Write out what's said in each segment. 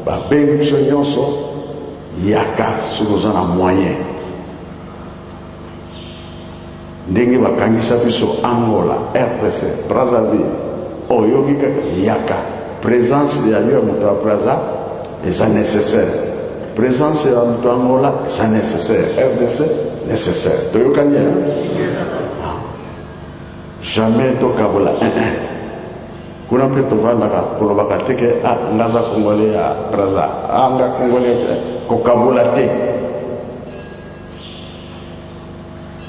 Ba ben nyonso yaka sokozana moyen. Ndenge bakangisa biso Angola, RDC, Brazzaville, oyoki yaka présence ya yo moto ya Brazza est nécessaire. Présence ya moto Angola c'est nécessaire. RDC nécessaire. Toyokani jamais to kabola kuna pe to vanda ka kolobaka teke ngaza Congolais ya Brazza anga Congolais ko kabola te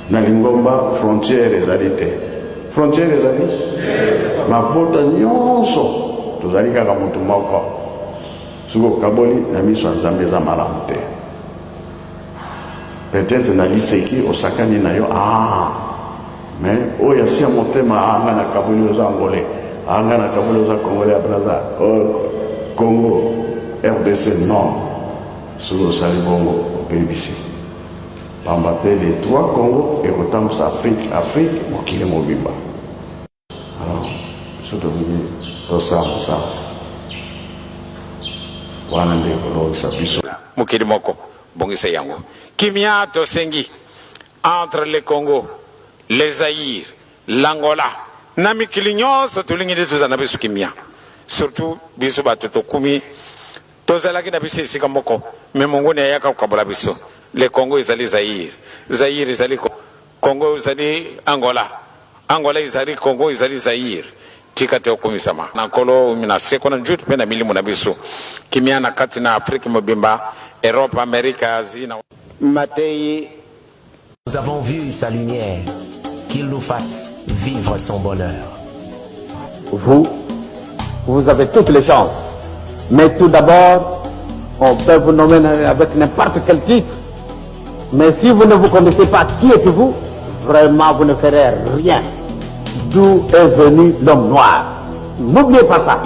na lingomba frontière ezali te frontière ezali mabota nyonso tozali kaka moto moko suko kaboli na miso nzambe za malamu te peut-être na liseki osakani na yo mais oya si motema anga na kaboli oza Angolais anga na kaboli oza Congolais ya Brazza Congo RDC non suko sali bongo BBC pambate les trois Congo et autant Afrique mokili mobimba. Alors surtout tout ça wana ndeko sa biso mokili moko bongisa yango kimia to sengi entre le Congo, le Zaïre, l'Angola na mikili nyonso tulingide tuzana biso kimia surtout biso batoto kumi tozalaki na biso esika moko me mongoni ayaka kokabola biso. Le Congo ezali Zaïre, Zaïre ezali Congo ezali Angola, Angola ezali Congo ezali Zaïre. Tika te okumisama na kolo mina seko na njutu pe na milimu na biso kimia na kati na Afrique mobimba, Europe, Amérique, Asie na Matei. Nous avons vu sa lumière, qu'il nous fasse vivre son bonheur. Vous avez toutes les chances. Mais tout d'abord, on peut vous nommer avec n'importe quel titre. Mais si vous ne vous connaissez pas qui êtes-vous, vraiment vous ne ferez rien. D'où est venu l'homme noir. N'oubliez pas ça.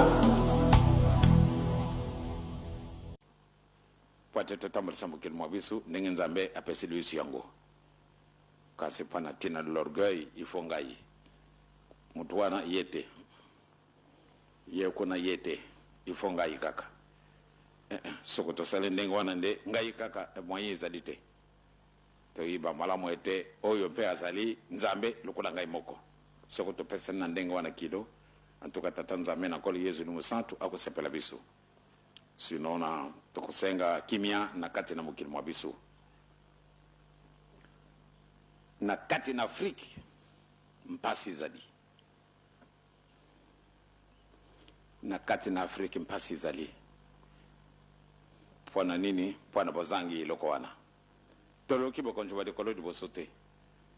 Kasi pana tina de l'orgueil il faut ngai mutwana yete yekuna yete il faut ngai kaka sokoto sale ndenge wana nde ngai kaka moyen ezalite to yiba malamu ete oyo pe azali nzambe lokola ngai moko sokoto pesa na ndenge wana kido antuka tata nzambe na koli Yesu ni musantu akosepela biso sinona tokosenga kimia na kati na mukili mwa biso na kati na Afrique mpasi zali na kati na Afrique mpasi zali pwana nini pwana bozangi loko wana toloki bokonjwa de kolodi bosote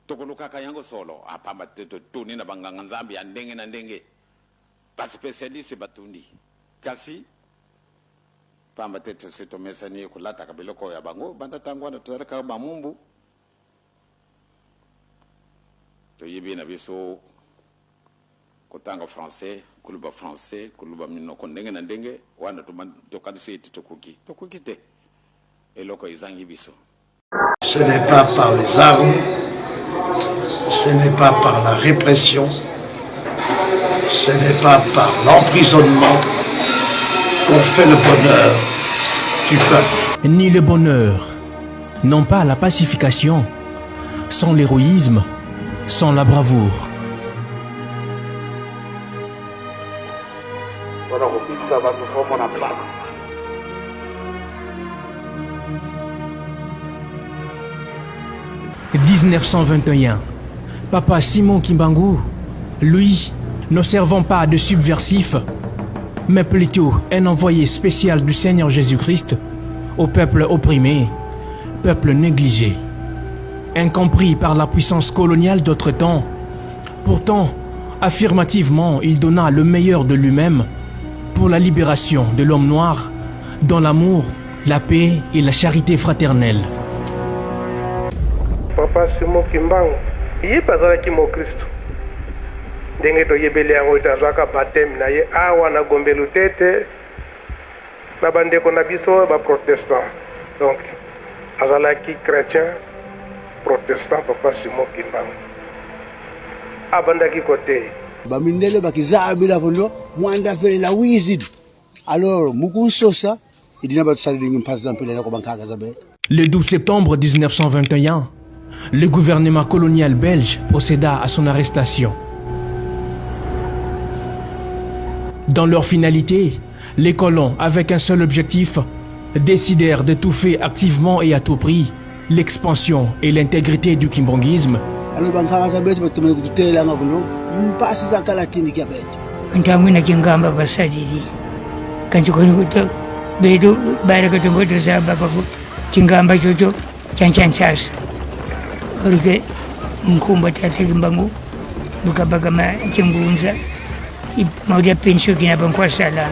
tokoluka kayango solo apamba teto tuni na banganga nzambi ya ndenge na ndenge ba specialiste batundi kasi pamba teto seto mesani kulata kabiloko ya bango banda tangwana tozalaka bamumbu yibi na biso kotanga français kuluba mino kondenge na ndenge wana tokadisi tokuki te eloko izangi biso. Ce n'est pas par les armes, ce n'est pas par la répression, ce n'est pas par l'emprisonnement qu'on fait le bonheur du peuple. Ni le bonheur, non pas la pacification, sans l'héroïsme, sans la bravoure. « 1921, Papa Simon Kimbangu, lui, ne servant pas de subversif, mais plutôt un envoyé spécial du Seigneur Jésus-Christ au peuple opprimé, peuple négligé. Incompris par la puissance coloniale d'autre temps, pourtant, affirmativement, il donna le meilleur de lui-même pour la libération de l'homme noir dans l'amour, la paix et la charité fraternelle. Papa Simon Kimbangu, ye pazalaki mo Kristo. Ndenge toyebeli yango etazwaka baptême na ye awa na gombelu tete na bandeko na biso ba protestant. Donc azalaki chrétien protestant Papa Simon Kimbangu. Abandaki côté. Bamindele bakizaa bila fondo mwanda fele la wizard. Alors mukunsosa Le 12 septembre 1921, le gouvernement colonial belge procéda à son arrestation. Dans leur finalité, les colons, avec un seul objectif, décidèrent d'étouffer activement et à tout prix l'expansion et l'intégrité du kimbongisme. Bedu baada katongoto za bakafu kingamba chocho chanchanchasa orike nkumba tate kimbangu bukabagama chimbunza maudia pensio kinapankwa sala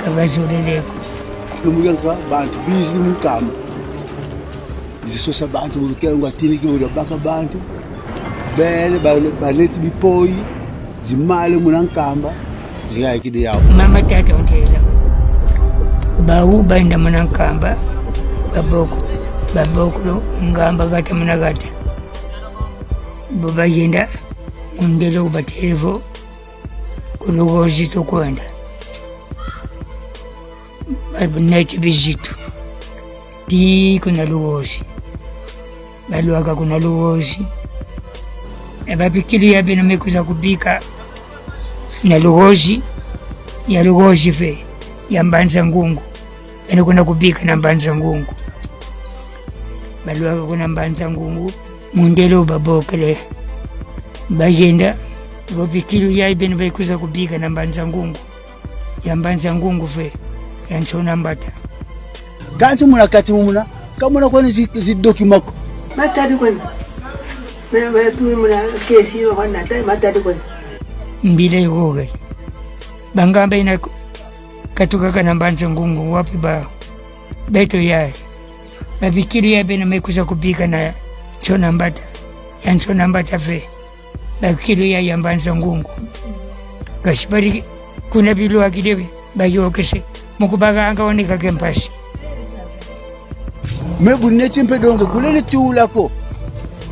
kabazuleleko lumuyanka bantu bizi mukama izisosa bantu mukenga tiniki baka bantu bele baneti bipoi zimale munankamba ziyakide yawo mama tata ontela bawu bainda munankamba baboko ngamba gata munagata bobayenda mundelo kubatelevo kulugozi tokwenda neti bizitu di kuna lugozi baluaka kuna lugozi ebapikili yabe namekuza kubika na lugozi ya lugozi fe ya mbanza ngungu ene kuna kubika na mbanza ngungu baluaka kuna mbanza ngungu mundelo babokele bayenda vopikilu yabe namekuza kubika na mbanza ngungu ya mbanza ngungu fe ya nchona mbata kanzi munakati mumuna kamuna kwani zidokimako matadi kwani mwe tu muna kesi wa nata matadi kwani mbile yoga bangamba ina katuka kana mbanza ngungu wapi ba beto yae babikiri yabe namekuza kubika na nchona mbata ya nchona mbata fe bakiri ya mbanza ngungu kashibari kuna bilu akidewe bayokese mukubaga angaoneka kempasi mebunne chimpe donge kulele tuulako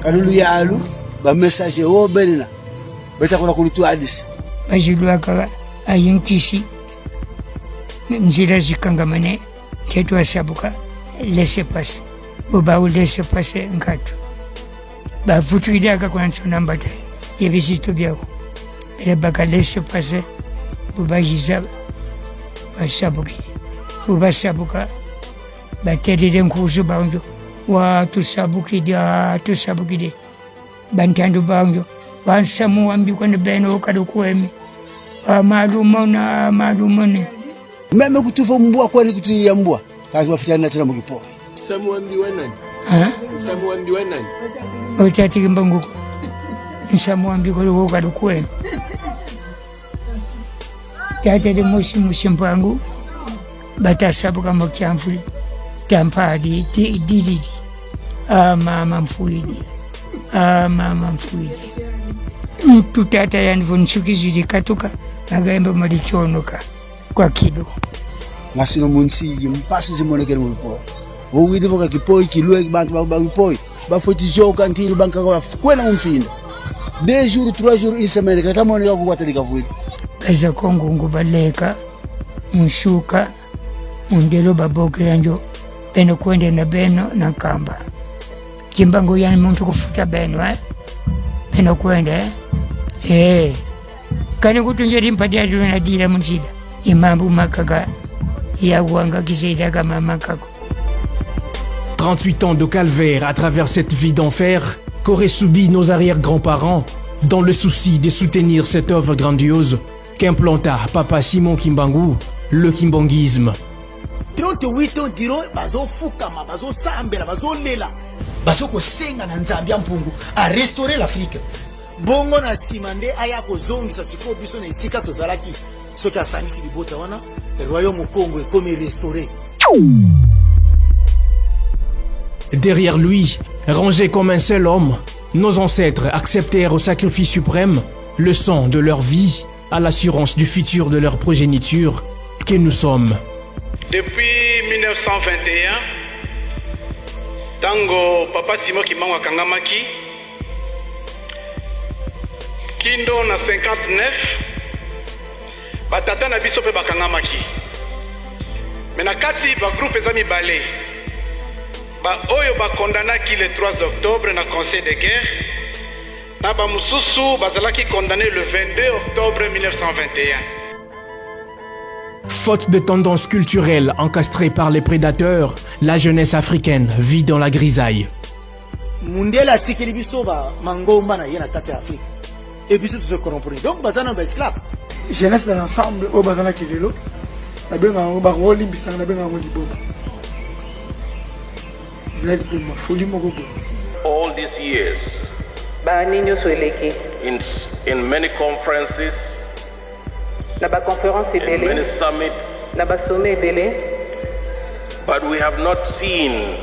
kalulu yalu ba message wo benina beta kuna kulutu adis bajilwaka ayinkisi njira zikangamane tetu asabuka laisser passer boba ou laisser passer nkatu ba futu idaka kwa nsona mbata yebisitu byao bere baka laisser passer boba yiza basabuka baterere nkuzu banjo tusabukide bantandu banjo bansamu wambikwa ne beno kadukwemi malumone meme kutufa mbwa kwani kutuya mbwa kazi wafitana tena mukipo samu wambiwa nani otati kimbangu nsamu wambikwa kadukwemi tata de mushi mpangu batasabuka mkyamfuli tampadi dididi mama mfulidi tutata yanvo nchukizili katuka nagaemba malichonoka kwa kido ngasino munsi mpasi zimonekele mulipo uwidi voka kipoi kilwe bantu bakipoi bafoti joka ntini banka kwa kwena mumfinda 2 jours 3 jours une semaine katamoneka kuwatalika vuidi baza kongungu baleka mshuka mundelo baboke yanjo beno kwende na beno na kamba kimbango yani muntu kufuta beno beno kwende kani kutunjeri mpadi adu na dira munjida imambu makaga ya wanga kiseida kama makako 38 ans de calvaire à travers cette vie d'enfer qu'auraient subi nos arrière-grands-parents dans le souci de soutenir cette œuvre grandiose qu'implanta Papa Simon Kimbangu, le kimbongisme. 38 ans diro bazofukama bazosambela bazolela bazokosenga na nzambi ya mpungu a restaurer l'Afrique bongo na sima nde aya kozongisa sikoyo biso na esika tozalaki soki asangisi libota wana royaume Congo ekomi restauré. Derrière lui, rangés comme un seul homme, nos ancêtres acceptèrent au sacrifice suprême le sang de leur vie à l'assurance du futur de leur progéniture que nous sommes. Depuis 1921, tango Papa Simon Kimbangu akangamaki, kindo na 59, batata na biso pe bakangamaki. Mais na kati ba groupe ezami balé. Ba oyo ba condamnaki le 3 octobre na conseil de guerre. Na ba mususu bazalaki condamné le 22 octobre 1921. Faute de tendances culturelles encastrées par les prédateurs, la jeunesse africaine vit dans la grisaille. Mundela tikeli biso ba mangomba na yena kati Afrique. Et biso tu se corrompre. Donc bazana ba esclave. Jeunesse dans l'ensemble au bazana kilelo. Na benga ba roli bisanga na benga ngoli boba. Zaki pour ma folie moko bo. All these years, in many conferences, in many summits, but we have not seen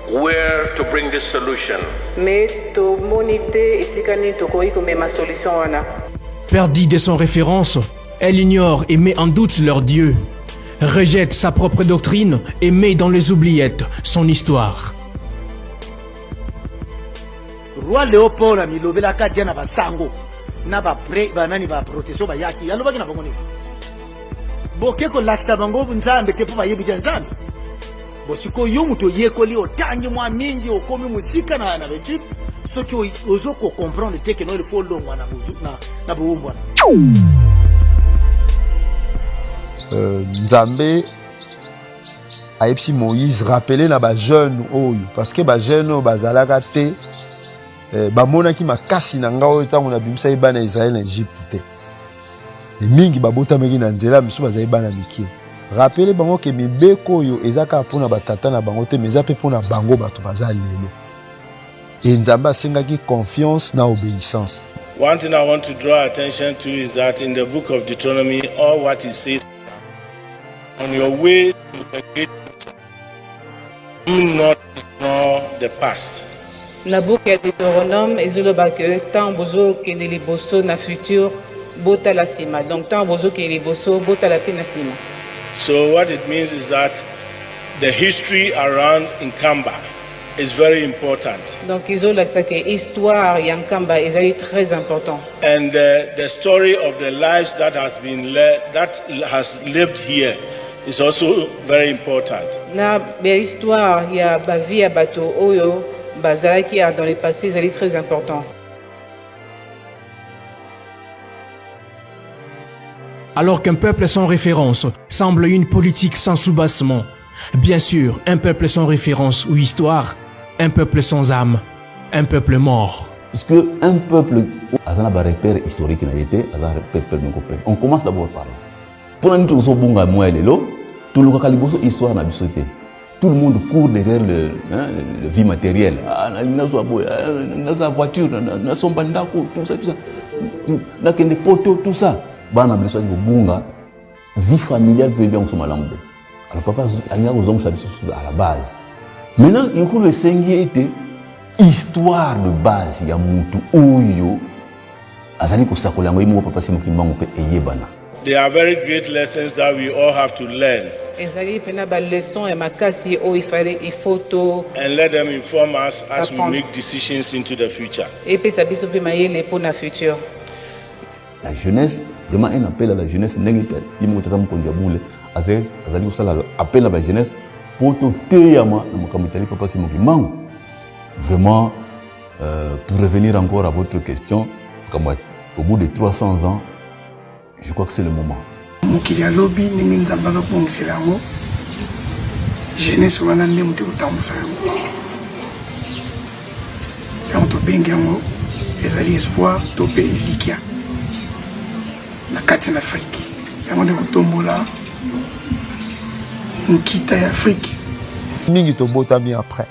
where to bring this solution. Perdue de son référence, elle ignore et met en doute leur Dieu, rejette sa propre doctrine et met dans les oubliettes son histoire. Roi Léopold a milobela kadia na basango na ba pre banani ba protection ba yaki yalobaki na bango ni boke ko laksa bango nzambe ke po ba yebi nzambe bosiko yo muto yekoli otangi mwa mingi okomi musika na betype soki ozoko comprendre te que no il faut longwa na buju na buumbwa Nzambe ayepsi Moïse rappeler na ba jeune oyo parce que ba jeune o bazalaka te bamonaki makasi na ngao etango na bimisa ibana Israël na Egypte te mingi babotamaki na nzela misu bazali bana mikie rappeler bango ke mibeko oyo ezaka mpona batata na bango te mais ape mpona bango bato bazali lelo et Nzambe asengaki confiance na obéissance. One thing I want to draw attention to is that in the book of Deuteronomy, all what it says, on your way to the gate, do not ignore the past. Na book ya Deutéronome ezoloba ke tant bozo ke les liboso na futur bota la sima. Donc tant bozo ke les liboso bota la pe na sima. So what it means is that the history around Nkamba is very important. Donc izola ke histoire ya Nkamba ezali très important. And the story of the lives that has lived here is also very important. Na be histoire ya ba vie ya bato oyo bazalaki dans le passé ezali très important. Alors qu'un peuple sans référence semble une politique sans soubassement, bien sûr, un peuple sans référence ou histoire, un peuple sans âme, un peuple mort. Parce qu'un peuple a un repère historique, on commence d'abord par là. Pour nous, tout le monde a histoire na bisoté. Tout le monde court derrière le vie matérielle. Sa voiture, son bandako, tout ça. Des poteaux, tout ça. Vie familiale veut bien au malambe. Alors papa, il y a aux hommes à la base. Maintenant, il y a le Sengi était histoire de base. Il y a Moutou Oyo. Azali ko sakola ngo imo papa simo kimbango pe eyebana. There are very great lessons that we all have to learn. And let them inform us as we make decisions into the future. La jeunesse, vraiment un appel à la jeunesse, appel à la jeunesse pour vraiment, pour revenir encore à votre question, au bout de 300 ans, je crois que c'est le moment. Mukili alobi ningi nzamba zo pongisela ngo jeunesse wana nde muti kutambusa ngo yango to bengi yango ezali espoir to pe likia na kati na Afrique yango nde kutombola nkita ya Afrique mingi to botami après.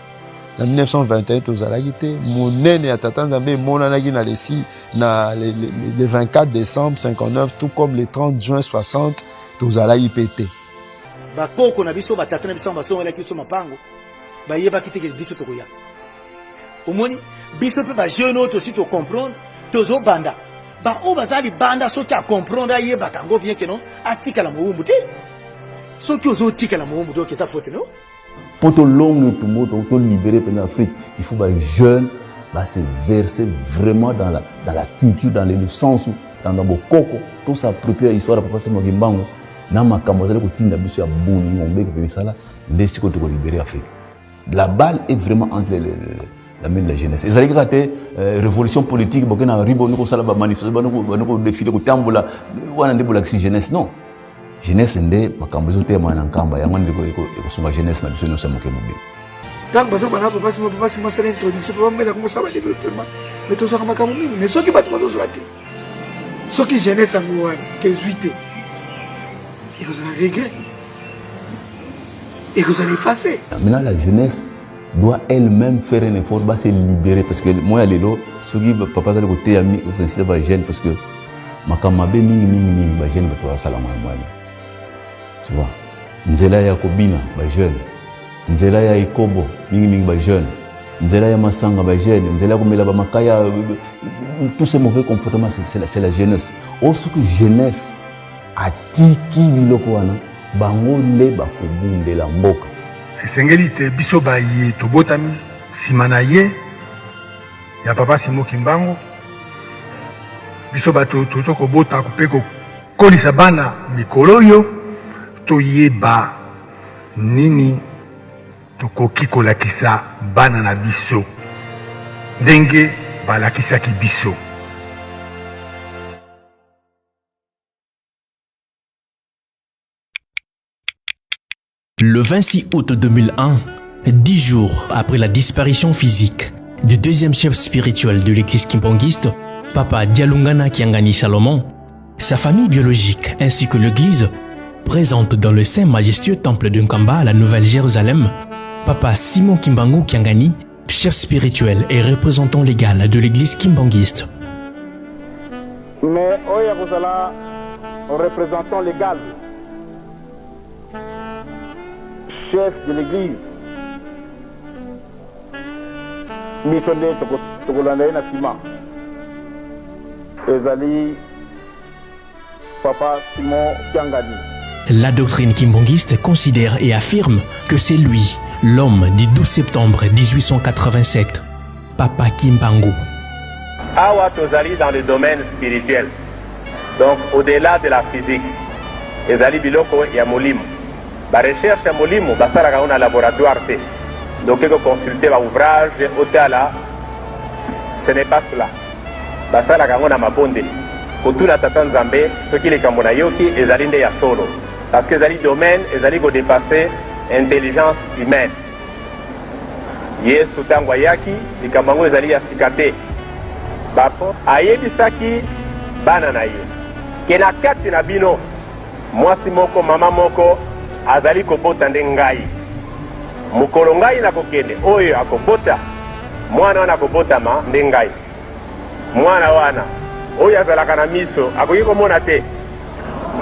En 1921, tozalaki te monene ya tata Nzambe monanaki na lesi na le 24 décembre 59 tout comme le 30 juin 60 tozalaki pété. Ba koko na biso batata na biso baso wala kiso mapango ba yeba kiteke biso to koya. Omoni biso pe ba jeune auto si to comprendre tozo banda. Ba o bazali banda so ta comprendre yeba kango bien que non atika la muumbu te. So ki ozo tika la muumbu do ke sa faute non? Pour tout long tout libérer l'Afrique, il faut que les jeunes se verser vraiment dans la culture, dans le sens où dans le coco, tout ça prépare l'histoire de Papa Simon Kimbangu, na makambo azali kotinda biso ya boni ngombe ke bisala ndesi ko to libérer Afrique. La balle est vraiment entre la main de la jeunesse. Ezali ka te révolution politique bokena ribo niko sala ba manifestation banoko défiler ko tambola wana ndebola ki jeunesse non. Jeunesse nde makambo zo tema na nkamba yango ndiko sunga jeunesse na biso nyonso moke mobile. Tant que ça na papa si moi c'est l'introduction papa mais comment ça va développement mais tout ça comme makambo mingi mais soki bato bazo zwate soki jeunesse ngo wana ke zuite et vous allez regret et vous allez effacer. Maintenant la jeunesse doit elle-même faire un effort pour se libérer parce que moi lelo soki papa zali côté ami au sensible ba jeune parce que makamabe mingi ba jeune ba salama moi. Tu vois nzela ya kobina ba jeune nzela ya ikobo mingi ba jeune nzela ya masanga ba jeune nzela komela ba makaya tous ces mauvais comportements c'est la jeunesse osoki jeunesse atiki biloko wana bango le bakobundela mboka sesengeli te biso baye tobotami nsima na ye ya papa Simon Kimbangu biso bato tokobota mpe kokolisa bana mikolo oyo toyeba nini tokoki kolakisa bana na biso ndenge balakisaki biso. Le 26 août 2001, 10 jours après la disparition physique du deuxième chef spirituel de l'église kimbanguiste, Papa Dialungana Kiangani Salomon, sa famille biologique ainsi que l'église présente dans le saint majestueux temple de Nkamba à la Nouvelle-Jérusalem, Papa Simon Kimbangu Kiangani, chef spirituel et représentant légal de l'église kimbanguiste. Mais Oya Rosala, représentant légal, chef de l'église, Mitonde Togolandé Nasima, Ezali, Papa Simon Kiangani. La doctrine kimbanguiste considère et affirme que c'est lui, l'homme du 12 septembre 1887, Papa Kimbangu. Awa tozali dans le domaine spirituel, donc au-delà de la physique, ezali biloko ya molimo. Ba recherche ya molimo basalaka na laboratoire te. Donc eko consulter ba ouvrage otala, ce n'est pas cela. Basalaka na mabonde. Kotula tata nzambe soki likambo na yoki ezali nde ya solo. Parce que ezali domaine ezali ko dépasser intelligence humaine. Yesu tango yaki likambo ngo ezali ya sikate. Bapo ayebisaki bana na ye. Kena kati na bino mwasi moko mama moko azali kobota nde ngai. Mukolo ngai na kokende oyo akobota mwana wana akobotama nde ngai. Mwana wana oyo azalaka na miso akoki komona te.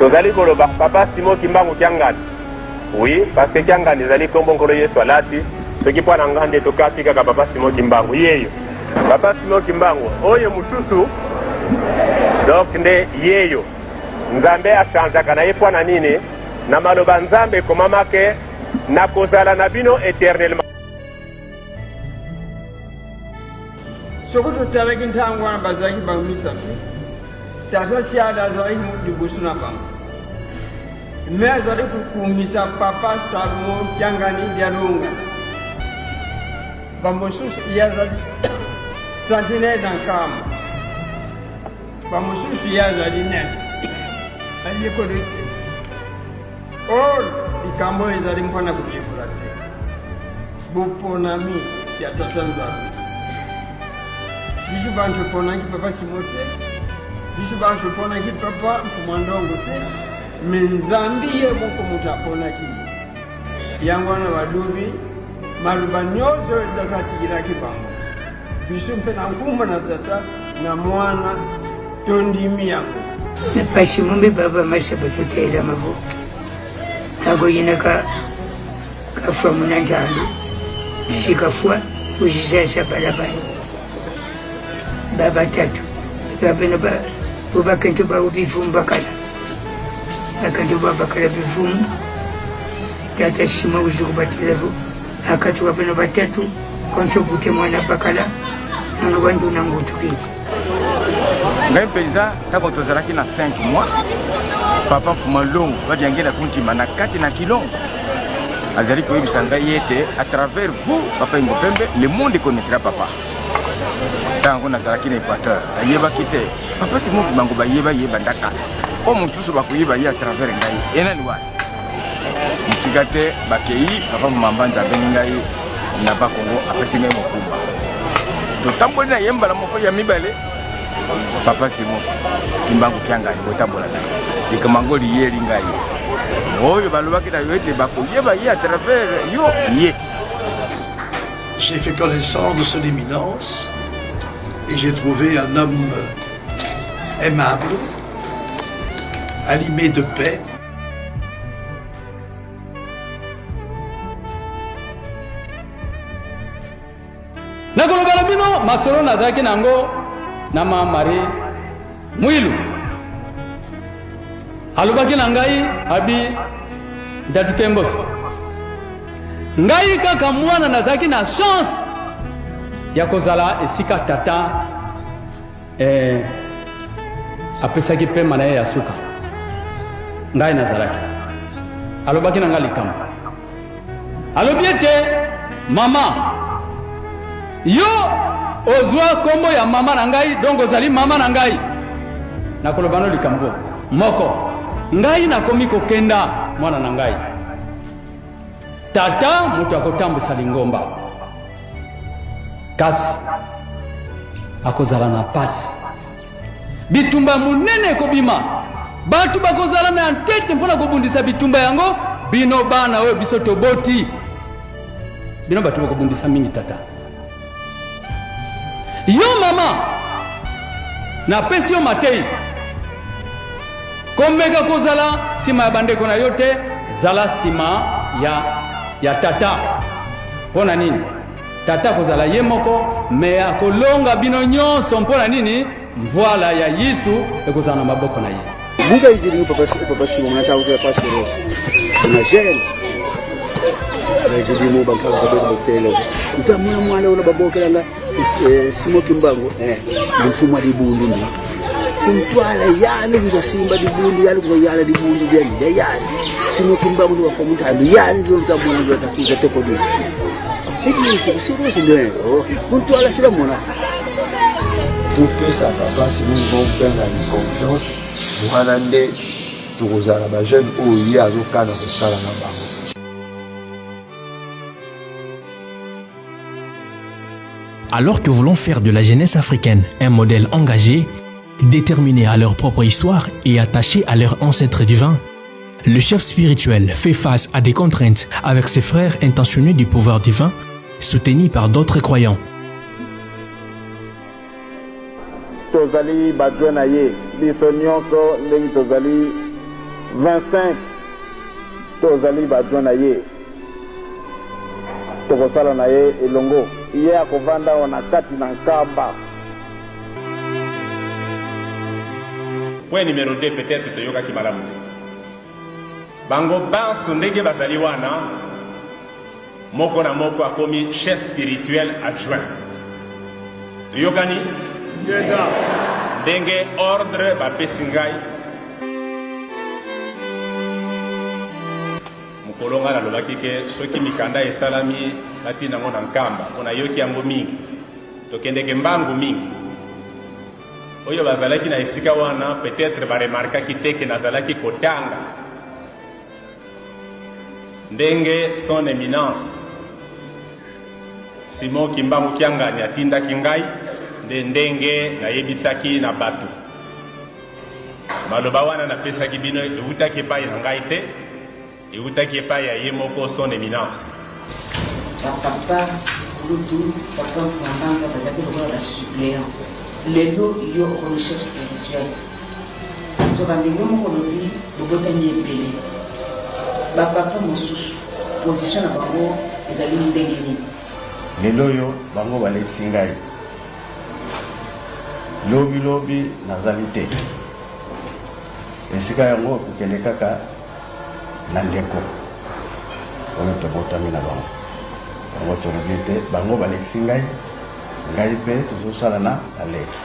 Tozali koloba Papa Simon Kimbangu Kiangani. Oui, parce que Kiangani ezali kombo nkolo Yesu alati soki mpo na ngande tokati kaka Papa Simon Kimbangu yeyo. Papa Simon Kimbangu oyo mususu donc nde yeyo. Nzambe achangeaka na ye mpo na nini na maloba nzambe ekomamake na kozala na bino éternellement. Soko totalaki ntango wana bazalaki bamisatu tata siada azalaki liboso na bango me azali kokumisa Papa Salomon Kiangani Dialunga bamosusu ye azali centenaire na nkama bamosusu ye azali nene ayekoli te or likambo ezali mpona koyekola te boponami ya tata nzambe biso bantu ponaki Papa Simon te biso bantu ponaki Papa Mfumandongo te me nzambi ye moko moto aponaki yango wana balubi maloba nyonso oyo tata atikilaki bango biso mpe na nkumba na tata na mwana tondimi yango napasi mumbe baba masaba totela maboko tago yina ka fwa munandalo sikafwa ujizasa balabala baba tatu babena ba ubakento ba ubivumba kala akando baba kala bivumu tata shima ujuru batelevo akatu babena batatu konso bute mwana bakala nono bandu nango tukiki ngai mpenza ntango tozalaki na 5 mois papa fuma longo badiangela kuntima na kati na kilongo azali koyebisa ngai ete à travers vous papa Mopembe le monde connaîtra papa ntango nazalaki na Équateur nayebaki te papa Simon Kimbangu bayeba ndaka o mosusu bakoyeba ye à travers ngai enani wana motika te bakei papa Mambanda abengi ngai na bakongo apesi ngai mokumba totamboli na ye mbala moko ya mibale papa Simon Kimbangu Kiangani botambola na likambango liyeli ngai oyo balobaki na yo ete bakoyeba ye à travers yo ye. J'ai fait connaissance de son éminence et j'ai trouvé un homme aimable, animé de paix. nakolobela bino masolo nazalaki nango na Marie Mwilu alobaki na ngai abi Ndati Temboso ngai kaka mwana nazalaki na chance ya kozala esika tata apesaki pema na ye ya suka ngai nazalaki alobaki na ngai likambo alobi ete mama yo ozwa kombo ya mama na ngai donc ozali mama na ngai nakoloba no likambo moko ngai nakomi kokenda mwana na ngai tata mutu akotambusa lingomba kasi akozala na pasi bitumba munene ekobima batu bakozala na ntete mpona kobundisa bitumba yango bino bana oyo biso toboti bino batu bakobundisa mingi tata yo mama napesi yo matei komeka kozala sima ya bandeko na yo te zala sima ya tata mpona nini tata kozala ye moko me akolonga bino nyonso mpona nini mvwala ya Yesu ekozala na maboko na ye buga izili papa Simon na tawuza pasi roso na jeune na izili mo banka za botelo utamuna mwana una babokela nga Simon Kimbangu mfumo wa dibundu ndi kumtwala yale kuza simba dibundu yale kuza yale dibundu jeni yale Simon Kimbangu ndo wafamu tandu yale ndo tabuna ndo takuza teko ndi hiki tu serious ndio kumtwala sila mona tout peut ça papa Simon Kimbangu a confiance mwana nde tokozala ba jeune oyo azokana kosala na bango. Alors que voulant faire de la jeunesse africaine un modèle engagé, déterminé à leur propre histoire et attaché à leur ancêtre divin, le chef spirituel fait face à des contraintes avec ses frères intentionnés du pouvoir divin, soutenus par d'autres croyants. Tozali badjonaye, biso nyonso ndenge tozali 25 tozali badjonaye. Tokosala na ye elongo ye akovanda wana kati na nkamba. Point numéro 2 peut-être toyokaki malamu te bango banso ndenge bazali wana moko na moko akomi chef spirituel adjoint toyokani ndenge ordre bapesi ngai mokolonga nalobaki ke soki mikanda esalami natina yango na nkamba mpo nayoki yango mingi tokendeke mbangu mingi oyo bazalaki na esika wana peut-être baremarkaki te ke nazalaki kotanga ndenge son éminence Simon Kimbangu Kiangani atindaki ngai nde ndenge nayebisaki na bato maloba wana napesaki bino eutaki epai na ngai te eutaki epai ya ye moko son éminence papa lutu papa Mbanza bazalaki lokola na suppléant lelo yo okomi chef spirituel nzoka ndenge moko lobi lobotani ebele bapapa mosusu position na bango ezali ndenge nini lelo oyo bango balekisi ngai lobi nazali te esika yango kokende kaka na ndeko oyo tobotami na bango bango tolobi te bango balekisi ngai mpe tozosala na aleki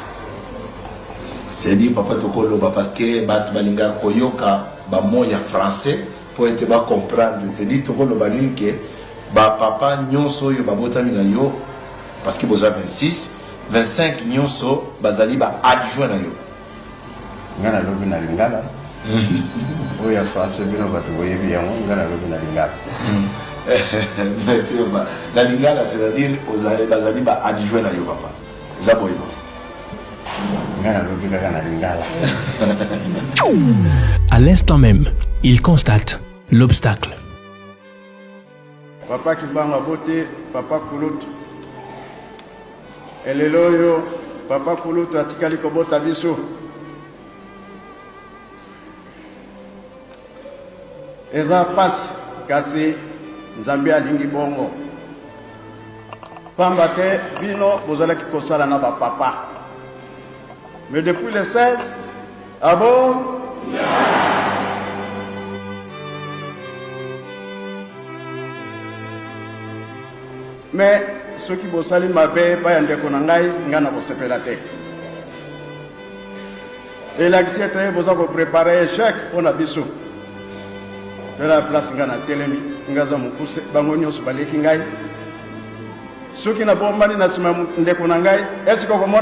C'est-à-dire papa tokoloba parce que bat balinga koyoka ba moya français pour être ba comprendre. C'est-à-dire tokoloba que ba papa nyonso yo ba botami na yo parce que boza 26, 25 nyonso bazali ba adjoint na yo. Ngana lobi na lingala. Oya français bino batu boyebi yango ngana lobi na lingala. Merci papa. La lingala c'est-à-dire ozali bazali ba adjoint na yo papa. Zaboybo. À l'instant même, il constate l'obstacle. Papa Kibanga Bote, Papa Kulut. Eleloyo, Papa Kulut atikali kobota biso. Eza passe kasi Zambia lingi bongo. Pamba ke bino bozala ki kosala na ba papa. Mais depuis le 16, ah bon? Mais ceux qui bossent ma paix, pas un déconangaï, n'en a pas sepelé. Et l'accident, vous avez préparé un chèque pour la bissou. De la place, n'en a télémi, n'en a poussé, bangonio sur balé kingaï. Ceux qui n'ont pas mal de déconangaï, est-ce que vous m'en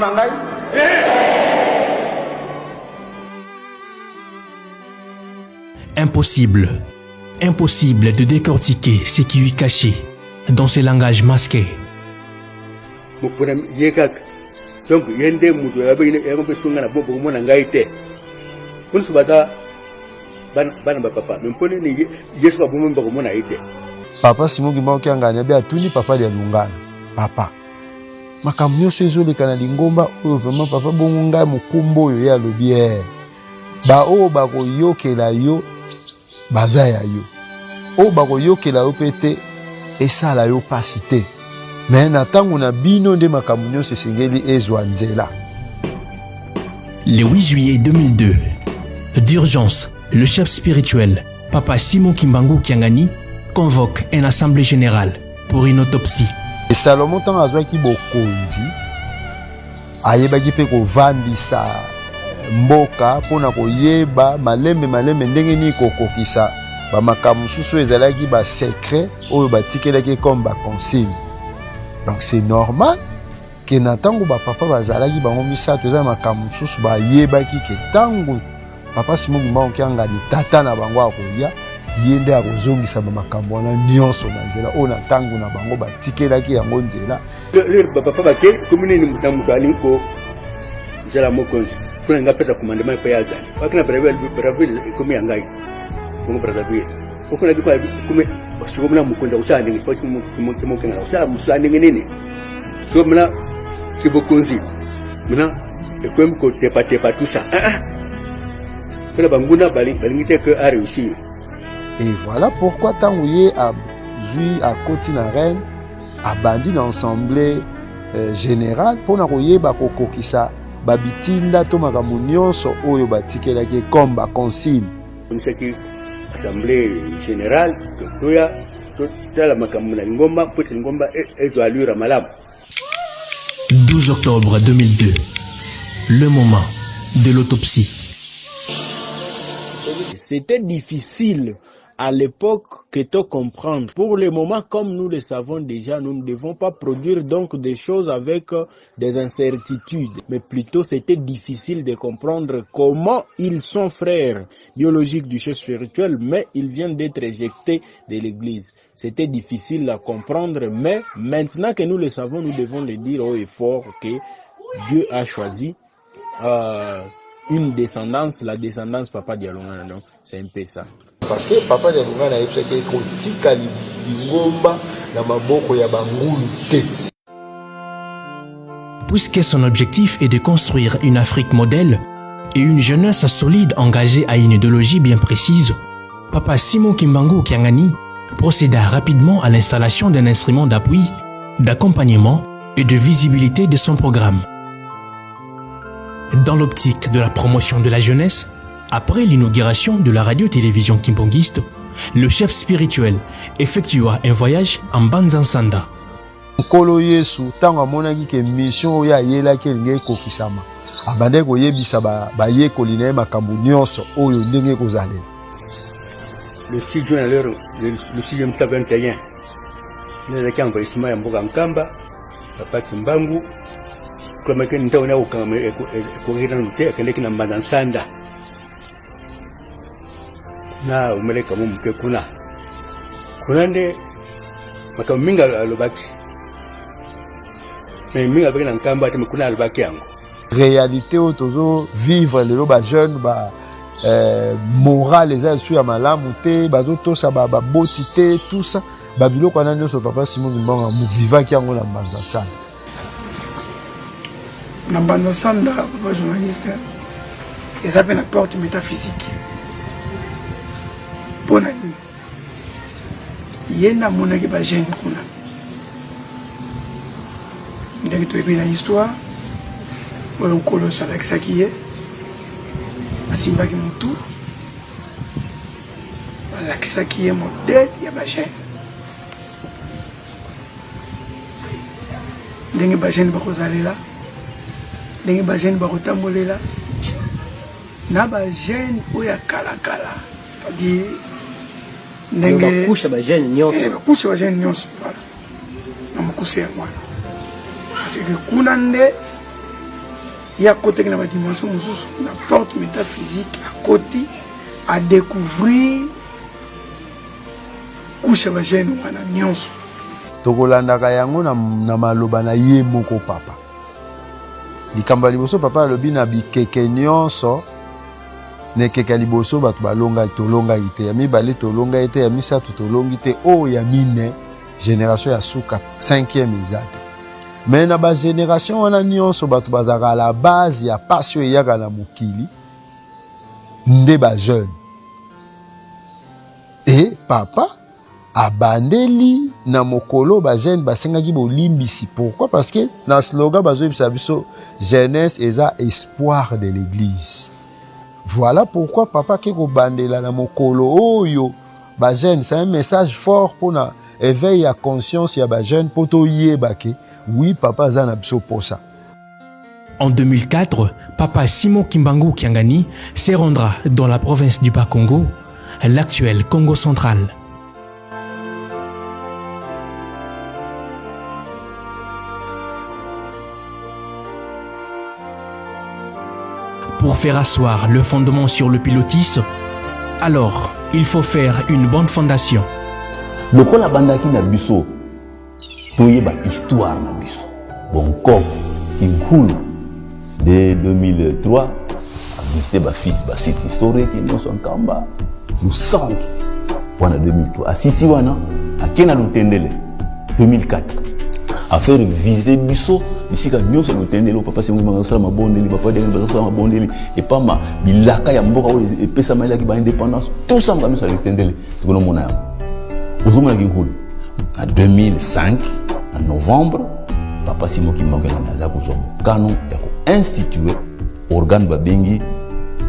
Impossible de décortiquer ce qui lui est caché dans ce langage masqué. Donc, il y a des gens qui ont été papa Simon Kimbangu kiangana be atuni papa de Lungana papa makambo nyonso ezoleka na lingomba oyo vraiment papa bongo ngai mokumbo oyo ya lobier ba oyo bakoyokela yo baza ya yo oyo bakoyokela yo pete esala yo pasi te mais na ntango na bino nde makambo nyonso esengeli ezwa nzela. Le 8 juillet 2002, d'urgence, le chef spirituel, Papa Simon Kimbangu Kiangani, convoque une assemblée générale pour une autopsie. Et Salomon tant azwaki bokonzi ayebaki pe kovandisa mboka pona koyeba malembe ndenge ni kokokisa ba makambo susu ezalaki ba secret oyo batikelaki comme ba consigne. Donc c'est normal que na tango ba papa bazalaki bango misato za makambo susu ba yebaki ke tango papa Simon Kimbangu Kiangani tata na bango akoya yende akozongisa ba makambo wana nyonso na nzela o na tango na bango batikelaki yango nzela. Le papa bake komuni ni mutambuka aliko zela mokonzi kuna ngapeta commandement pa yazali wakina Brazzaville komi yangai Congo Brazzaville ukuna dikwa kume basikomuna mukonza usani ni kwa kimokena usala musani nini so mna kibokonzi mna ekwem ko tepa tout ça kuna banguna balingite que a réussi. Et voilà pourquoi Tanguye a joué à Côte-Naren, a bandi dans l'assemblée générale pour n'aroyer bakoko kisa babitinda to makambo nyonso oyo batikelaki comme ba consigne. Nsaki assemblée générale toya tala makambo na ngomba pour ngomba ezo alura malamu. 12 octobre 2002, le moment de l'autopsie. C'était difficile à l'époque que de comprendre. Pour le moment, comme nous le savons déjà, nous ne devons pas produire donc des choses avec des incertitudes. Mais plutôt, c'était difficile de comprendre comment ils sont frères biologiques du chef spirituel, mais ils viennent d'être éjectés de l'église. C'était difficile à comprendre, mais maintenant que nous le savons, nous devons le dire haut et fort que Dieu a choisi une descendance, la descendance Papa Dialongana. Donc, c'est un peu ça. Parce que Papa Dialongana a fait que tika lingomba na maboko ya bangulu te. Puisque son objectif est de construire une Afrique modèle et une jeunesse solide engagée à une idéologie bien précise, Papa Simon Kimbangu Kiangani procéda rapidement à l'installation d'un instrument d'appui, d'accompagnement et de visibilité de son programme. Dans l'optique de la promotion de la jeunesse, après l'inauguration de la radio-télévision kimbanguiste, le chef spirituel effectua un voyage en Banzansanda. nkolo Yesu ntango amonaki ke mission oyo ayelaki elingi ekokisama abandaki koyebisa bayekoli na ye makambo nyonso oyo ndenge ekozalela. Le 6 juin lero le 6 21 nileki envahissement ya mboka Nkamba papa Kimbangu kama ke ntaona ya ukama ekokira nute akendeki na Mbanza Nsanda na umeleka mumke kuna nde makambo mingi alobaki mais mingi alobaki na Nkamba ate kuna alobaki yango réalité oyo tozo vivre lelo ba jeune ba morale eza esu ya malamu te bazotosa baboti te tout ça babiloko wana nyonso papa Simon Kimbangu amuvivaki yango na Mbanza Nsanda. Na Mbanza Nsanda papa journaliste eza mpe na porte métaphysique mpo na nini ye namonaki bagene kuna ndenge toyebi na histoire oyo nkolo oso alakisaki ye asimbaki motu alakisaki ye modele ya bagene ndenge bagene bakozalela ndenge bagene bakotambolela na bagene oyo ya kalakala c'est-à-dire ndenge bakusha bagene nyonso voilà na mokuse ya mwana parce que kuna nde ya koteki na badimension mosusu na porte métaphysique akoti a découvrir kusha bagene wana nyonso tokolandaka yango na maloba na ye moko papa likambo ya liboso papa alobi na bikeke nyonso nekeke liboso bato tolongaki te ya mibale tolongaki te ya misato tolongi te oyo ya mine génération ya suka 5e eza te mais na bagénération wana nyonso bato bazalaka la base ya pasi oyo eyaka na mokili nde bajeune e papa abandeli na mokolo bajeune basengaki bolimbisi. Pourquoi? Parce que na slogan bazoyebisa biso jeunesse eza espoir de l'église. Voilà pourquoi papa ke kobandela na mokolo oyo bajeune, c'est un message fort pour na éveil ya conscience ya bajeune poto yebake oui papa aza na biso posa. En 2004, papa Simon Kimbangu Kiangani se rendra dans la province du Bas-Congo, l'actuel Congo central. Pour faire asseoir le fondement sur le pilotis, alors il faut faire une bonne fondation. Lokola bandaki na biso, toyeba histoire na biso. Bon comme Kinkulu dès 2003 a visité ba fils ba site historique et en Kamba. Nous centre wana 2003. Asisi wana akena lutendele 2004. A faire visiter biso bisika nyonso lutendele papa Simon Kimbangu sala mabondeli papa de sala mabondeli et pas ma bilaka ya mboka o epesa maila ki ba indépendance tout ça ngami sala lutendele tukono mona uzuma Kinkulu en 2005 en novembre papa Simon Kimbangu naza kuzomo canon ya ko instituer organe babengi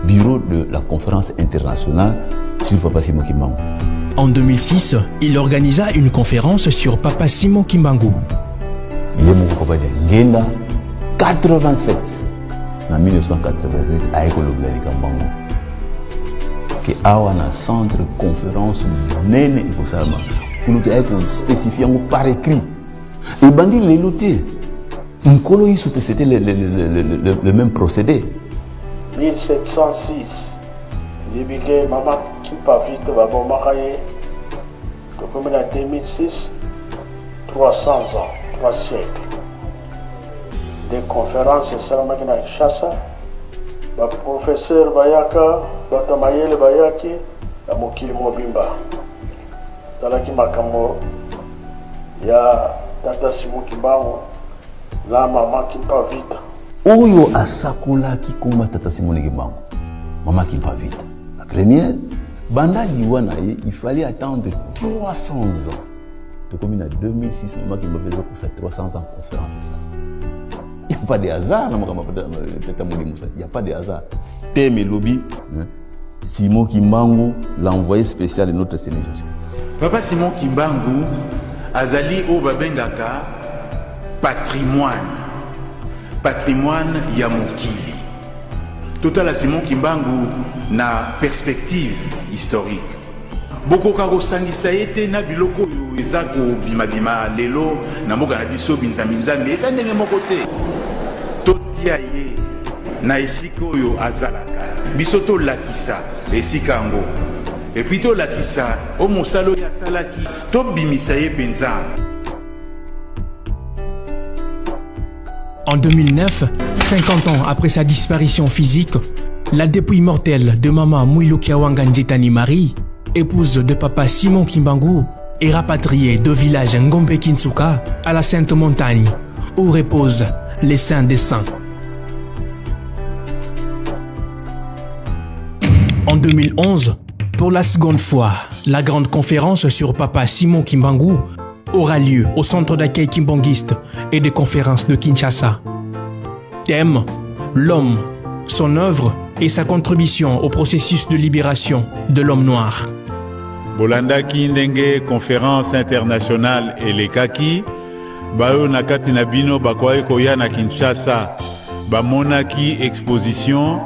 bureau de la conférence internationale sur papa Simon Kimbangu. En 2006, il organisa une conférence sur papa Simon Kimbangu. Il est mon papa de Ngenda 87 en 1987 à Écologie de Kimbangu. Que awa na centre conférence nene ikosama pour nous spécifier par écrit. Et bandi les lotés. Nkolo Yisu c'était le même procédé. 1706 libike mama kipa vite babomakaye tokomela 2006 300 ans 3 siècles des conférences esalamaki na Kinshasa baprofesseur bayaka bato mayele bayaki ya mokili mobimba talaki makambo ya tata Simon Kimbangu na mama kipa vite oyo asakolaki komba tata Simon Kimbangu mama qui va vite. La première, banda liwana il fallait attendre 300 ans. Donc comme en 2006 maman qui m'a besoin pour ça 300 ans conférence ça. Il n'y a pas de hasard il n'y a pas de hasard. Thème lobby Simon Kimbangu l'envoyé spécial de notre Seigneur Jésus. Papa Simon Kimbangu azali o babengaka patrimoine ya mokili. Total Simon Kimbangu na perspective historique. Bokoka kosangisa ete na biloko oyo eza kobimabima lelo na mboka na biso binzambi eza ndenge moko te. Totia ye na esika oyo azalaka. Biso tolakisa esika yango. Epuis tolakisa o mosala oyo asalaki tobimisa ye penza. En 2009, 50 ans après sa disparition physique, la dépouille mortelle de maman Mouilo Kiawanga Nzetani Marie, épouse de papa Simon Kimbangu, est rapatriée de village Ngombe Kinsuka à la Sainte Montagne, où reposent les saints des saints. En 2011, pour la seconde fois, la grande conférence sur papa Simon Kimbangu aura lieu au centre d'accueil kimbanguiste et de conférences de Kinshasa. Thème: l'homme, son œuvre et sa contribution au processus de libération de l'homme noir. Bolandaki ndenge conférence internationale elekaki bayo nakati na bino bakwai koya na Kinshasa bamonaki exposition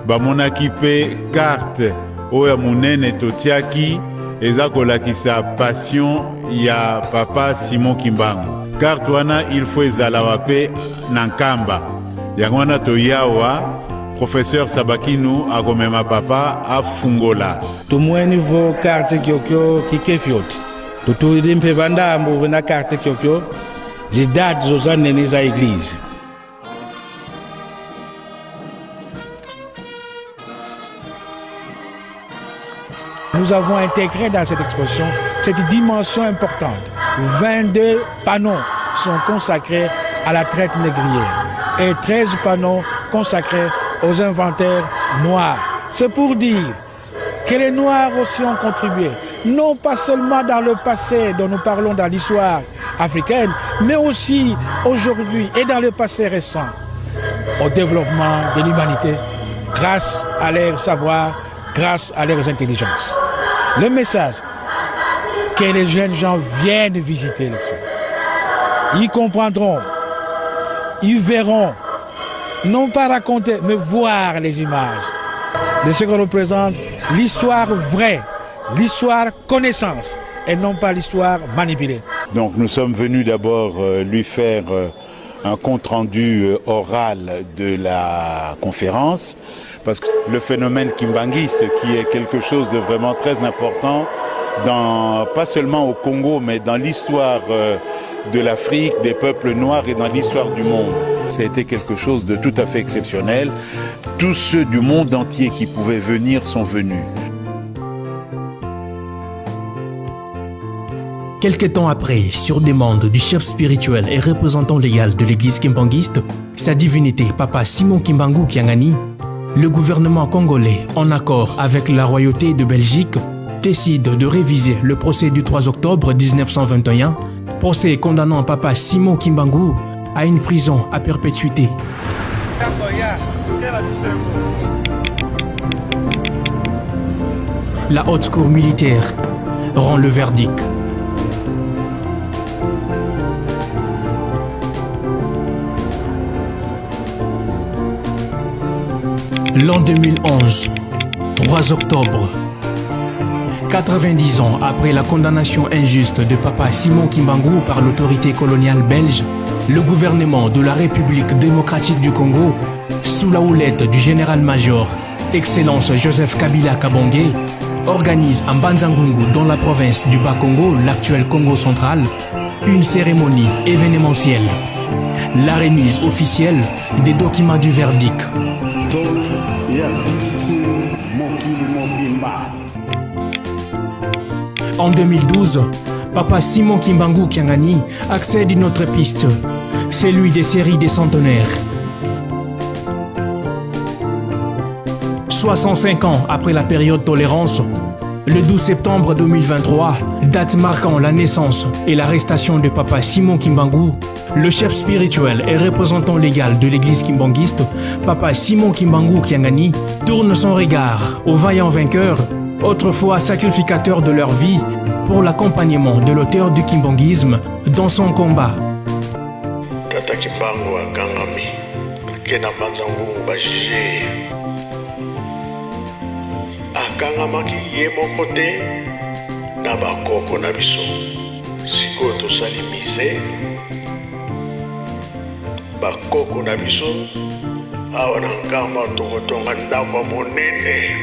bamonaki pe carte oya munene totiaki eza kolakisa passion ya papa Simon Kimbangu. Carte wana il faut ezala wape nankamba yango wana toyawa professeur Sabakinu akomema papa afungola tumweni vo carte kyokyo kikefioti tutuli mpe vandambo na carte kyokyo zidati zozanene za église. Nous avons intégré dans cette exposition cette dimension importante. 22 panneaux sont consacrés à la traite négrière et 13 panneaux consacrés aux inventaires noirs. C'est pour dire que les Noirs aussi ont contribué, non pas seulement dans le passé dont nous parlons dans l'histoire africaine, mais aussi aujourd'hui et dans le passé récent, au développement de l'humanité grâce à leur savoir, grâce à leurs intelligences. Le message, que les jeunes gens viennent visiter l'expo. Ils comprendront, ils verront, non pas raconter, mais voir les images de ce que représente l'histoire vraie, l'histoire connaissance, et non pas l'histoire manipulée. Donc nous sommes venus d'abord lui faire un compte-rendu oral de la conférence, parce que le phénomène kimbanguiste, qui est quelque chose de vraiment très important, pas seulement au Congo, mais dans l'histoire de l'Afrique, des peuples noirs et dans l'histoire du monde. Ça a été quelque chose de tout à fait exceptionnel. Tous ceux du monde entier qui pouvaient venir sont venus. Quelque temps après, sur demande du chef spirituel et représentant légal de l'église kimbanguiste, sa divinité Papa Simon Kimbangu Kiangani, le gouvernement congolais, en accord avec la royauté de Belgique, décide de réviser le procès du 3 octobre 1921, procès condamnant Papa Simon Kimbangu à une prison à perpétuité. La haute cour militaire rend le verdict. L'an 2011, 3 octobre, 90 ans après la condamnation injuste de Papa Simon Kimbangu par l'autorité coloniale belge, le gouvernement de la République démocratique du Congo, sous la houlette du général-major Excellence Joseph Kabila Kabongé, organise à Mbanza-Ngungu, dans la province du Bas-Congo, l'actuel Congo central, une cérémonie événementielle. La remise officielle des documents du verdict. En 2012, Papa Simon Kimbangu Kiangani accède à une autre piste, celui des séries des centenaires. 65 ans après la période tolérance, le 12 septembre 2023, date marquant la naissance et l'arrestation de Papa Simon Kimbangu, le chef spirituel et représentant légal de l'église kimbanguiste, Papa Simon Kimbangu Kiangani, tourne son regard aux vaillants vainqueurs, autrefois sacrificateurs de leur vie, pour l'accompagnement de l'auteur du kimbanguisme dans son combat. Kimbangu akangami akenda mbanza ngungu bajije akangamaki ye moko te na bakoko na biso sikoyo tosali mise bakoko na biso awa na nkamba tokotonga ndako ya monene.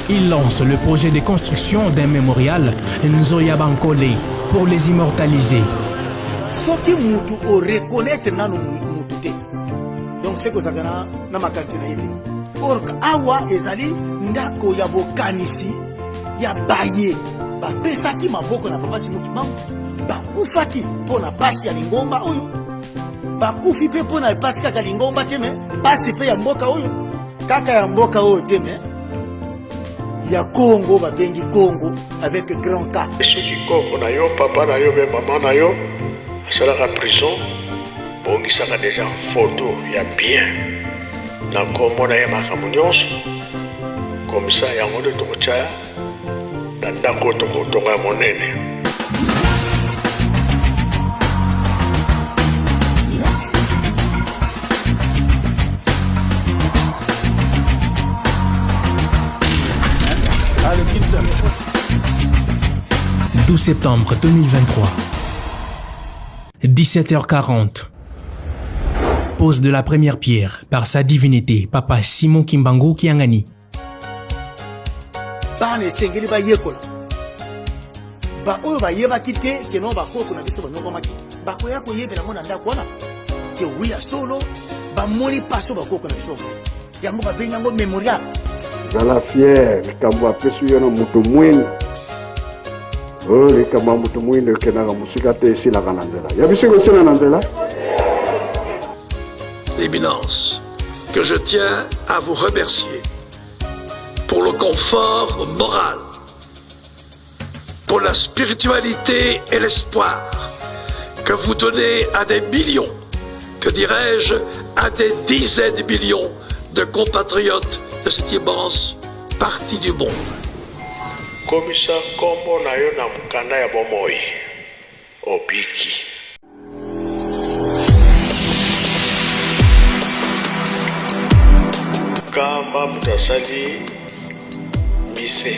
Il lance le projet de construction d'un mémorial Nzoya Bankole pour les immortaliser. Soki mutu o reconnaître nanu mutu te. Donc c'est que ça gana na makantina yete. Or awa ezali ndako ya bokanisi ya baye. Ba pesaki maboko na papa Simon Kimbangu. Ba kufaki pona pasi ya lingomba oyo. Ba kufi pe pona pasi kaka lingomba teme, pasi pe ya mboka oyo. Kaka ya mboka oyo teme. Ya Congo babengi Congo avec grand K. Soki koko na yo papa na yo be mama na yo asalaka prison bongisaka déjà photo ya bien na kombo na ye makambo nyonso comme ça yango nde tokotya na ndako tokotonga ya monene. « 12 septembre 2023, 17h40. Pose de la première pierre par sa divinité, Papa Simon Kimbangu Kiangani. Bane sengeli ba yekola. Ba oyo ba yeba kite ke no ba koko na biso ba nyoko maki. Ba ko ya ko yebe na mona ndako wana. Ke wiya solo ba moni paso ba koko na biso. Yango ba benyango memorial. Zala fier likambo apesu yo na moto mwingi oyo likambo ya moto mwingi okendaka mosika te esilaka na nzela ya bisika osila na nzela. Éminence, que je tiens à vous remercier pour le confort moral, pour la spiritualité et l'espoir que vous donnez à des millions, que dirais-je, à des dizaines de millions de compatriotes de cette immense partie du monde. Komisa kombo na yo na mukanda ya bomoi obiki. Kamba mutasali mise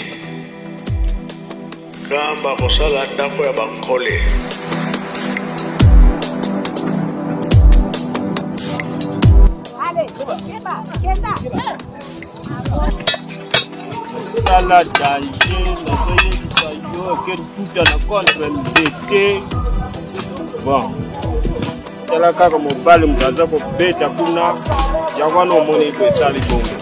kamba kosala ndako ya bankole. Sala danger, na soye sayo que tout à la contre l'été. Bon. Tela kaka mobali mtaza ko beta kuna jangwana omoni ko sali bongo.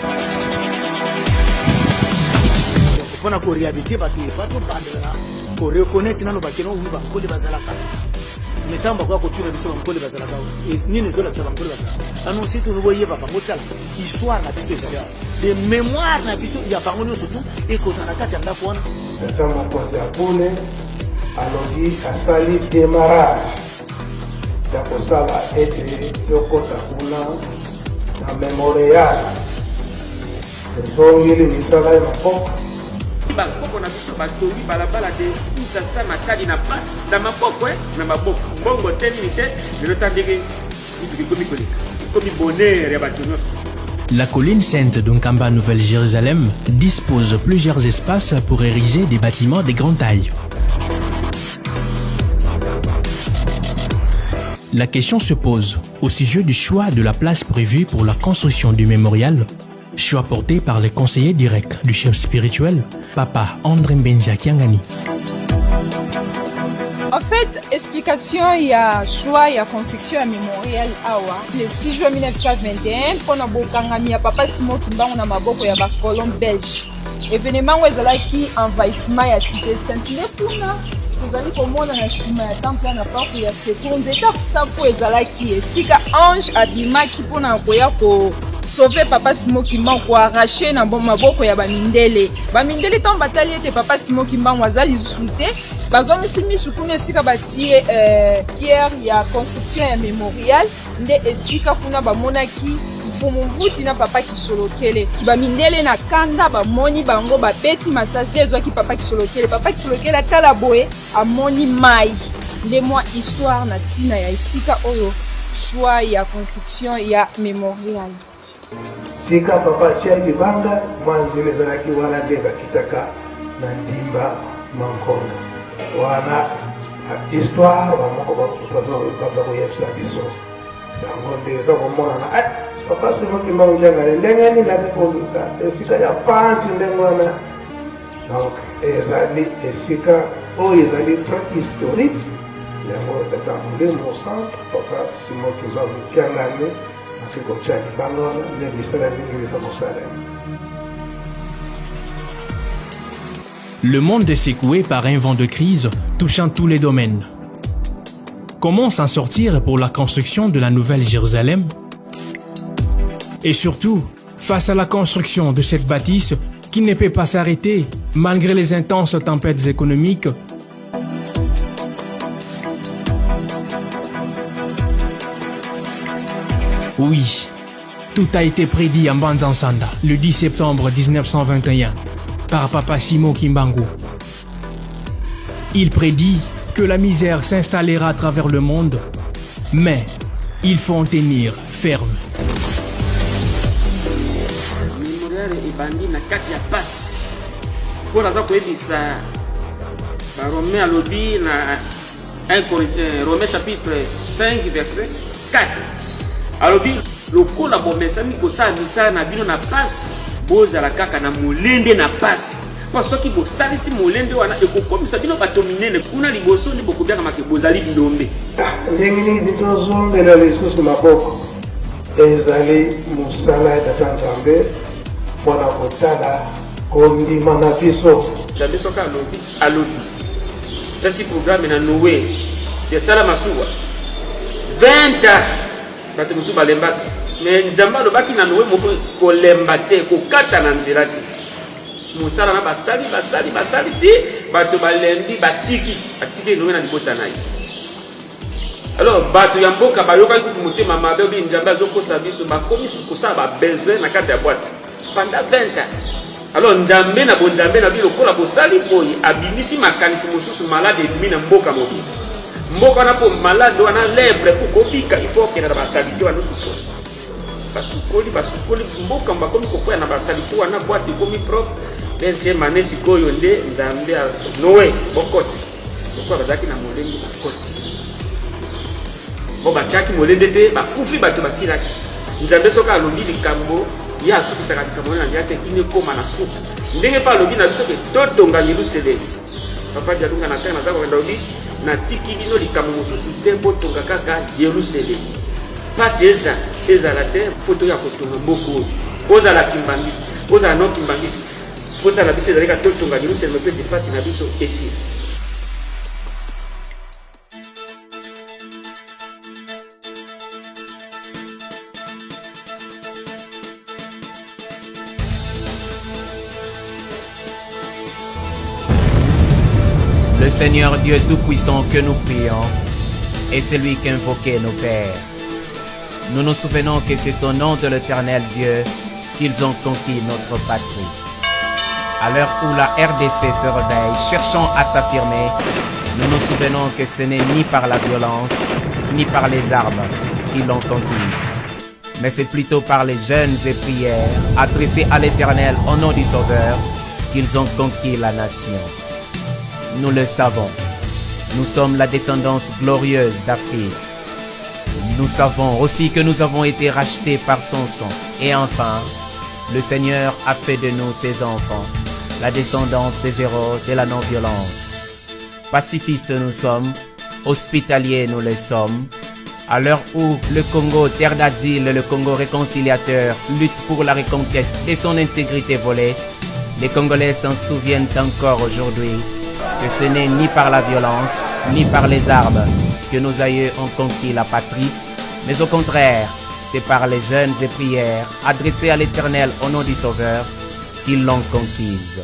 Fona ko réhabiliter ba ki fa to pandela ko reconnaître nano ba keno uba ko de bazalaka. Metamba kwa ko tuna biso ko de bazalaka. Nini ko la tsaba ko de bazalaka. Ano situ no boye papa motala histoire na biso ya. De mémoire na biso ya bango surtout et ko na kati anda kuona. Tata mokonzi ya pone alobi asali démarrage ya kosala ete yokota kuna na memorial ezongeli misala ya maboko bakoko na biso batongi balabala de Kinshasa na kadi na place na maboko na maboko mbongo te nini te lelo tandenge komi bonheur ya bato nyonso. La colline sainte d'Unkamba Nouvelle-Jérusalem dispose de plusieurs espaces pour ériger des bâtiments de grande taille. La question se pose au sujet du choix de la place prévue pour la construction du mémorial, choix porté par les conseillers directs du chef spirituel, Papa André Mbenzia Kiangani. En fait, explication, il y a choix, il y a construction, il y a mémorial awa. Le 6 juin 1921, pour na bokangami ya Papa Simon Kimbangu na maboko ya bakolon belge. Événement qui envahissement ya cité sainte. Le kuna, vous allez komona na sima ya temple na parc ya seconde étape ça pour ezalaki esika ange abimaki pona koya ko sauver Papa Simon Kimbangu ko arracher na maboko ya bamindele. Bamindele tant batali ete Papa Simon Kimbangu azali soute. Bazongi simi sukune esika batie pierre ya construction ya mémorial nde esika kuna bamonaki mvuti na Papa Kisolokele bamindele na kanda bamoni bango babeti masasi ezwaki Papa Kisolokele. Papa Kisolokele atala boye amoni mai nde mwa histoire na ntina ya esika oyo choix ya construction ya mémorial. Sika papa tia libanga mwanzile ezalaki wana nde bakitaka na ndimba mankonga wana histoire bamoko baza koyebisa biso yango nde eza komonana papa Simon Kimbangu Njangale ndenge nini nakikoluka esika ya panti ndenge wana. Donc ezali esika oyo ezali très historique yango etambule mo centre papa Simon Kimbangu Njangale afiko tia libanga wana nde misala mingi eza kosala. Le monde est secoué par un vent de crise touchant tous les domaines. Comment s'en sortir pour la construction de la Nouvelle Jérusalem? Et surtout, face à la construction de cette bâtisse qui ne peut pas s'arrêter malgré les intenses tempêtes économiques, oui, tout a été prédit en Banzansanda le 10 septembre 1921 par Papa Simon Kimbangu. Il prédit que la misère s'installera à travers le monde, mais il faut en tenir ferme. Mémorial ebandi na kati ya pasi mpo naza koyebisa barome alobi na Romains chapitre 5 verset 4 alobi lokola bomesami kosala misala na bino na pasi bozala kaka na molende na pasi mpo soki bosalisi molende wana ekokomisa bino bato minene kuna liboso nde bokobiaka make bozali bilombe. Ndenge nini tozongela lisusu maboko ezali mosala ya tata Nzambe mpona kotala kondima na biso. Nzambe soki alobi pesi programme na Noe esala masuwa 20 ans bato mosusu balembaka me Nzambe alobaki na Noe moko kolemba te kokata na nzela te mosala na basali ti bato balembi batiki Noe na libota na ye. Alors bato ya mboka bayokaki kutu motema mabe obi Nzambe azokosa biso bakomi kosala babesoin na kati ya boite pendant 20 ans. Alors Nzambe na bonzambe na bino kola bosali boye abimisi makanisi mosusu malade edimi na mboka mobile. Mboka wana po malade wana lebre po kobika il faut que na basalite wana basukoli mboka mbakomi kokoya na basalite wana boite komi propre. 20e année sikoyo nde Nzambe Noe bokoti lokwa bazaki na molenge bakoti bo batiaki molende te bakufi bato basilaki. Nzambe soki alobi likambo ye asukisaka likambo na ndia te kini ekoma na suku ndenge mpe alobi na biso ke totonga Yelusalemi. Papa Dialunga na tanga naza kokenda obi natiki bino likambo mosusu te botonga kaka Yelusalemi. Pasi ezala te foto ya kotonga mboka oyo ozala kimbangisi ozala no kimbangisi kosala biso ezalika totonga Yelusalemi mpe te pasi na biso esili. Le Seigneur Dieu Tout-Puissant que nous prions est celui qu'invoquaient nos pères. Nous nous souvenons que c'est au nom de l'Éternel Dieu qu'ils ont conquis notre patrie. À l'heure où la RDC se réveille, cherchant à s'affirmer, nous nous souvenons que ce n'est ni par la violence, ni par les armes qu'ils l'ont conquise, mais c'est plutôt par les jeûnes et prières adressées à l'Éternel au nom du Sauveur qu'ils ont conquis la nation. Nous le savons, nous sommes la descendance glorieuse d'Afrique. Nous savons aussi que nous avons été rachetés par son sang. Et enfin, le Seigneur a fait de nous ses enfants, la descendance des héros de la non-violence. Pacifistes nous sommes, hospitaliers nous le sommes. À l'heure où le Congo, terre d'asile, le Congo réconciliateur, lutte pour la reconquête de son intégrité volée, les Congolais s'en souviennent encore aujourd'hui que ce n'est ni par la violence, ni par les armes que nos aïeux ont conquis la patrie, mais au contraire, c'est par les jeûnes et prières adressées à l'Éternel au nom du Sauveur qu'ils l'ont conquise.